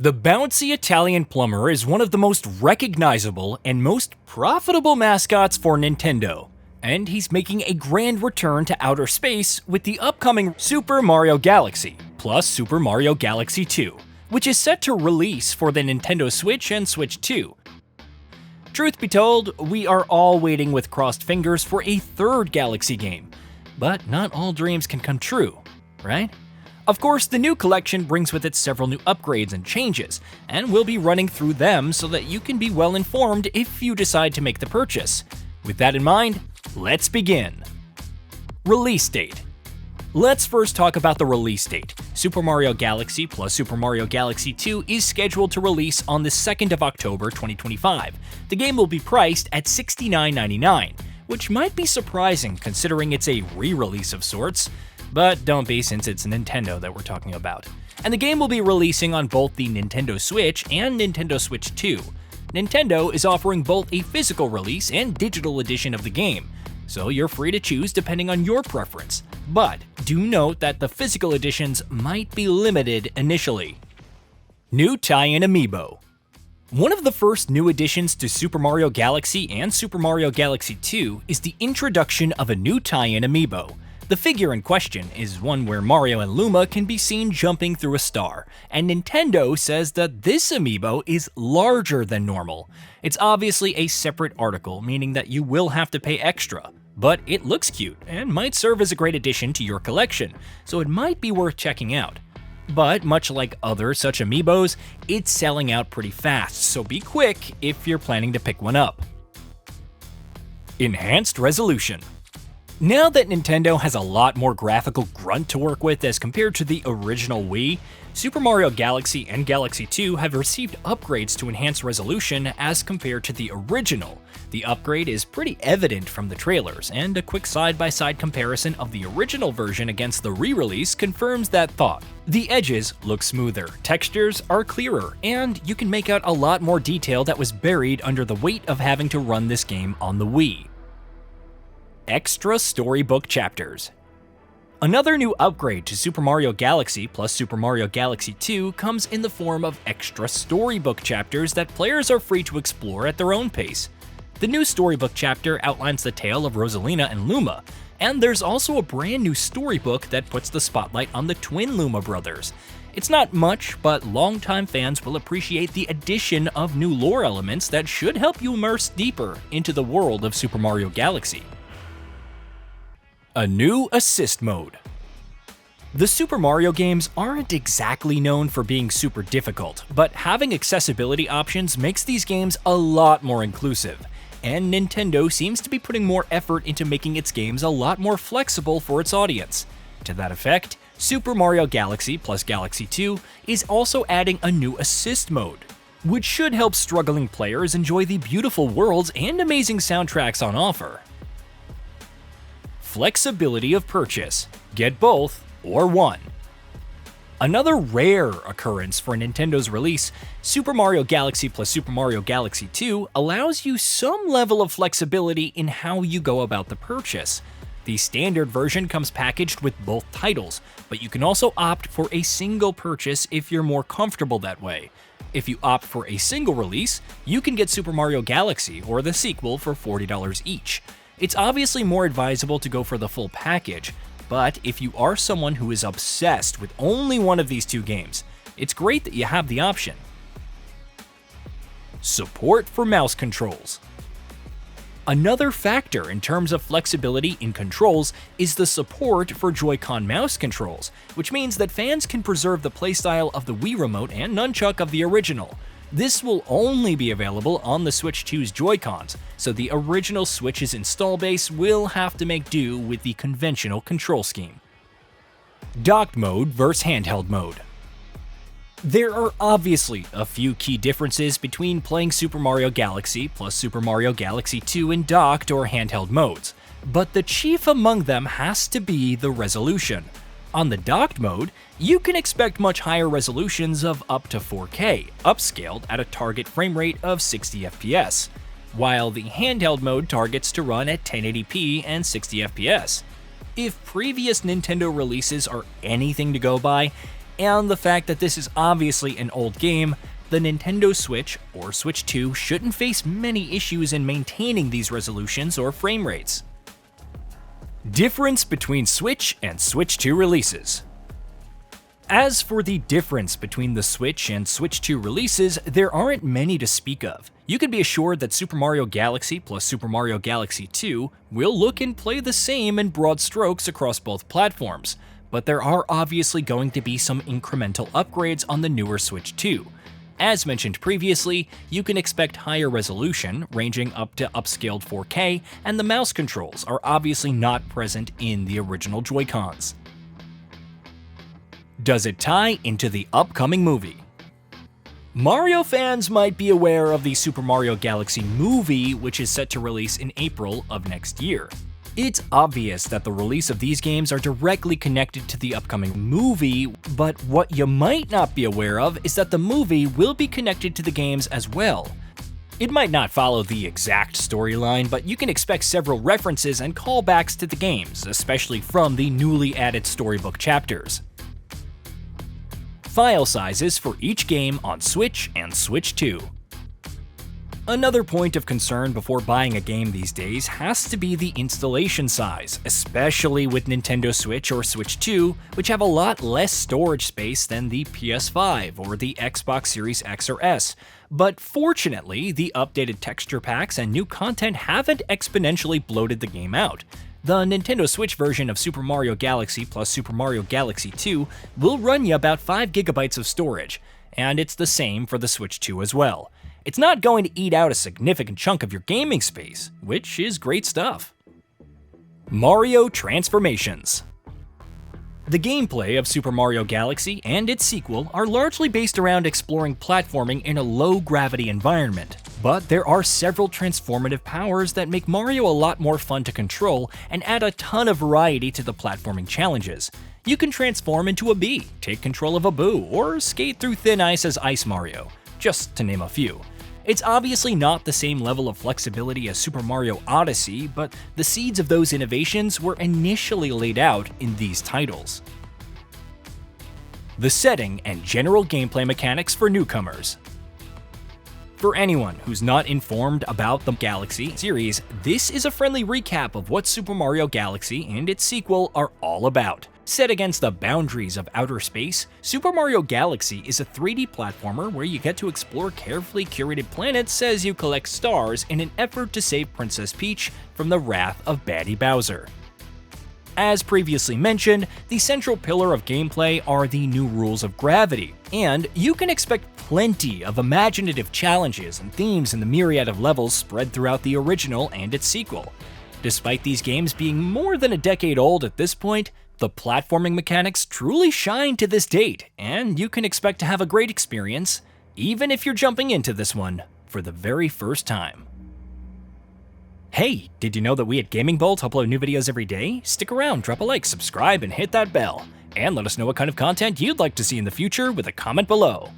The bouncy Italian plumber is one of the most recognizable and most profitable mascots for Nintendo, and he's making a grand return to outer space with the upcoming Super Mario Galaxy plus Super Mario Galaxy 2, which is set to release for the Nintendo Switch and Switch 2. Truth be told, we are all waiting with crossed fingers for a third Galaxy game, but not all dreams can come true, right? Of course, the new collection brings with it several new upgrades and changes, and we'll be running through them so that you can be well informed if you decide to make the purchase. With that in mind, let's begin. Release date. Let's first talk about the release date. Super Mario Galaxy plus Super Mario Galaxy 2 is scheduled to release on the 2nd of October 2025. The game will be priced at $69.99, which might be surprising considering it's a re-release of sorts. But don't be, since it's Nintendo that we're talking about. And the game will be releasing on both the Nintendo Switch and Nintendo Switch 2. Nintendo is offering both a physical release and digital edition of the game, so you're free to choose depending on your preference. But do note that the physical editions might be limited initially. New tie-in amiibo. One of the first new additions to Super Mario Galaxy and Super Mario Galaxy 2 is the introduction of a new tie-in amiibo. The figure in question is one where Mario and Luma can be seen jumping through a star, and Nintendo says that this amiibo is larger than normal. It's obviously a separate article, meaning that you will have to pay extra, but it looks cute and might serve as a great addition to your collection, so it might be worth checking out. But much like other such amiibos, it's selling out pretty fast, so be quick if you're planning to pick one up. Enhanced resolution. Now that Nintendo has a lot more graphical grunt to work with as compared to the original Wii, Super Mario Galaxy and Galaxy 2 have received upgrades to enhance resolution as compared to the original. The upgrade is pretty evident from the trailers, and a quick side-by-side comparison of the original version against the re-release confirms that thought. The edges look smoother, textures are clearer, and you can make out a lot more detail that was buried under the weight of having to run this game on the Wii. Extra storybook chapters. Another new upgrade to Super Mario Galaxy plus Super Mario Galaxy 2 comes in the form of extra storybook chapters that players are free to explore at their own pace. The new storybook chapter outlines the tale of Rosalina and Luma, and there's also a brand new storybook that puts the spotlight on the twin Luma brothers. It's not much, but longtime fans will appreciate the addition of new lore elements that should help you immerse deeper into the world of Super Mario Galaxy. A new assist mode. The Super Mario games aren't exactly known for being super difficult, but having accessibility options makes these games a lot more inclusive, and Nintendo seems to be putting more effort into making its games a lot more flexible for its audience. To that effect, Super Mario Galaxy plus Galaxy 2 is also adding a new assist mode, which should help struggling players enjoy the beautiful worlds and amazing soundtracks on offer. Flexibility of purchase. Get both or one. Another rare occurrence for Nintendo's release, Super Mario Galaxy plus Super Mario Galaxy 2 allows you some level of flexibility in how you go about the purchase. The standard version comes packaged with both titles, but you can also opt for a single purchase if you're more comfortable that way. If you opt for a single release, you can get Super Mario Galaxy or the sequel for $40 each. It's obviously more advisable to go for the full package, but if you are someone who is obsessed with only one of these two games, it's great that you have the option. Support for mouse controls. Another factor in terms of flexibility in controls is the support for Joy-Con mouse controls, which means that fans can preserve the playstyle of the Wii Remote and Nunchuck of the original. This will only be available on the Switch 2's Joy-Cons, so the original Switch's install base will have to make do with the conventional control scheme. Docked mode versus handheld mode. There are obviously a few key differences between playing Super Mario Galaxy plus Super Mario Galaxy 2 in docked or handheld modes, but the chief among them has to be the resolution. On the docked mode, you can expect much higher resolutions of up to 4K, upscaled at a target frame rate of 60 FPS, while the handheld mode targets to run at 1080p and 60 FPS. If previous Nintendo releases are anything to go by, And the fact that this is obviously an old game, the Nintendo Switch or Switch 2 shouldn't face many issues in maintaining these resolutions or frame rates. Difference between Switch and Switch 2 releases. As for the difference between the Switch and Switch 2 releases, there aren't many to speak of. You can be assured that Super Mario Galaxy plus Super Mario Galaxy 2 will look and play the same in broad strokes across both platforms, but there are obviously going to be some incremental upgrades on the newer Switch 2. As mentioned previously, you can expect higher resolution, ranging up to upscaled 4K, and the mouse controls are obviously not present in the original Joy-Cons. Does it tie into the upcoming movie? Mario fans might be aware of the Super Mario Galaxy movie, which is set to release in April of next year. It's obvious that the release of these games are directly connected to the upcoming movie, but what you might not be aware of is that the movie will be connected to the games as well. It might not follow the exact storyline, but you can expect several references and callbacks to the games, especially from the newly added storybook chapters. File sizes for each game on Switch and Switch 2. Another point of concern before buying a game these days has to be the installation size, especially with Nintendo Switch or Switch 2, which have a lot less storage space than the PS5 or the Xbox Series X or S. But fortunately, the updated texture packs and new content haven't exponentially bloated the game out. The Nintendo Switch version of Super Mario Galaxy plus Super Mario Galaxy 2 will run you about 5 GB of storage, and it's the same for the Switch 2 as well. It's not going to eat out a significant chunk of your gaming space, which is great stuff. Mario Transformations. The gameplay of Super Mario Galaxy and its sequel are largely based around exploring platforming in a low-gravity environment, but there are several transformative powers that make Mario a lot more fun to control and add a ton of variety to the platforming challenges. You can transform into a bee, take control of a Boo, or skate through thin ice as Ice Mario, just to name a few. It's obviously not the same level of flexibility as Super Mario Odyssey, but the seeds of those innovations were initially laid out in these titles. The setting and general gameplay mechanics for newcomers. For anyone who's not informed about the Galaxy series, this is a friendly recap of what Super Mario Galaxy and its sequel are all about. Set against the boundaries of outer space, Super Mario Galaxy is a 3D platformer where you get to explore carefully curated planets as you collect stars in an effort to save Princess Peach from the wrath of Baddie Bowser. As previously mentioned, the central pillar of gameplay are the new rules of gravity, and you can expect plenty of imaginative challenges and themes in the myriad of levels spread throughout the original and its sequel. Despite these games being more than a decade old at this point, the platforming mechanics truly shine to this date, and you can expect to have a great experience, even if you're jumping into this one for the very first time. Hey, did you know that we at Gaming Bolt upload new videos every day? Stick around, drop a like, subscribe, and hit that bell. And let us know what kind of content you'd like to see in the future with a comment below.